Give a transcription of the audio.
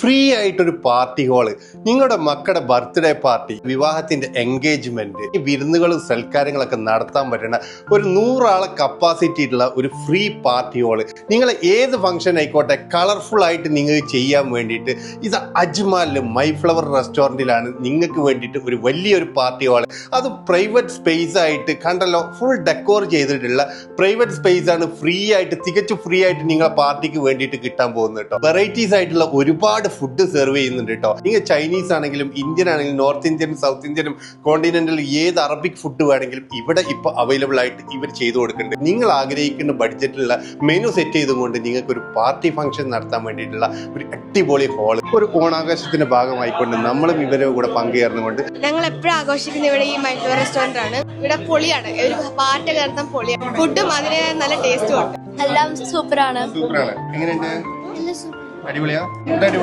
Free ആയിട്ടൊരു party hall, നിങ്ങളുടെ മക്കളുടെ ബർത്ത്ഡേ പാർട്ടി, വിവാഹത്തിന്റെ എൻഗേജ്മെന്റ്, വിരുന്നുകളും സൽക്കാരങ്ങളൊക്കെ നടത്താൻ പറ്റുന്ന ഒരു 100 ആളെ കപ്പാസിറ്റി ഉള്ള ഒരു ഫ്രീ പാർട്ടി ഹാള്, നിങ്ങൾ ഏത് ഫംഗ്ഷൻ ആയിക്കോട്ടെ കളർഫുൾ ആയിട്ട് നിങ്ങൾക്ക് ചെയ്യാൻ വേണ്ടിയിട്ട് ഇത് അജ്മാലിൽ മൈഫ്ലവർ റെസ്റ്റോറൻറ്റിലാണ് നിങ്ങൾക്ക് വേണ്ടിയിട്ട് ഒരു വലിയൊരു പാർട്ടി ഹാള്. അത് പ്രൈവറ്റ് സ്പേസ് ആയിട്ട് കണ്ടല്ലോ, ഫുൾ ഡെക്കോർ ചെയ്തിട്ടുള്ള പ്രൈവറ്റ് സ്പേസ് ആണ്. ഫ്രീ ആയിട്ട്, തികച്ചും ഫ്രീ ആയിട്ട് നിങ്ങളെ പാർട്ടിക്ക് വേണ്ടിയിട്ട് കിട്ടാൻ പോകുന്നത് കേട്ടോ. വെറൈറ്റീസ് ആയിട്ടുള്ള ഒരുപാട് ഫുഡ് സെർവ് ചെയ്യുന്നുണ്ട് കേട്ടോ. നിങ്ങൾ ചൈനീസ് ആണെങ്കിലും ഇന്ത്യൻ ആണെങ്കിലും നോർത്ത് ഇന്ത്യനും സൗത്ത് ഇന്ത്യനും കോണ്ടിനെന്റൽ ഏത് അറബിക് ഫുഡ് വേണമെങ്കിലും ഇവിടെ ഇപ്പൊ അവൈലബിൾ ആയിട്ട് ഇവർ ചെയ്തു കൊടുക്കുന്നുണ്ട്. നിങ്ങൾ ആഗ്രഹിക്കുന്ന ബഡ്ജറ്റിലുള്ള മെനു സെറ്റ് ചെയ്തുകൊണ്ട് നിങ്ങൾക്ക് ഒരു പാർട്ടി ഫംഗ്ഷൻ നടത്താൻ വേണ്ടിയിട്ടുള്ള ഒരു അടിപൊളി ഹാള്, ഒരു ഓണാഘോഷത്തിന്റെ ഭാഗമായിക്കൊണ്ട് നമ്മളും ഇവരെ കൂടെ പങ്കുചേർന്നുകൊണ്ട് ഞങ്ങൾ എപ്പോഴും ആഘോഷിക്കുന്ന ഇവിടെ ഈ മൈഫ്ലവർ റെസ്റ്റോറന്റ് ആണ്. ഇവിടെ പൊളിയാണ്, ഒരു പാർട്ടി നടത്താൻ പൊളിയാണ്. ഫുഡും അതിന് നല്ല ടേസ്റ്റും ഉണ്ട്. എല്ലാം സൂപ്പറാണ്. സൂപ്പറാണ്. എങ്ങനെയുണ്ട്? അടിപൊളിയാ? അടിപൊളി.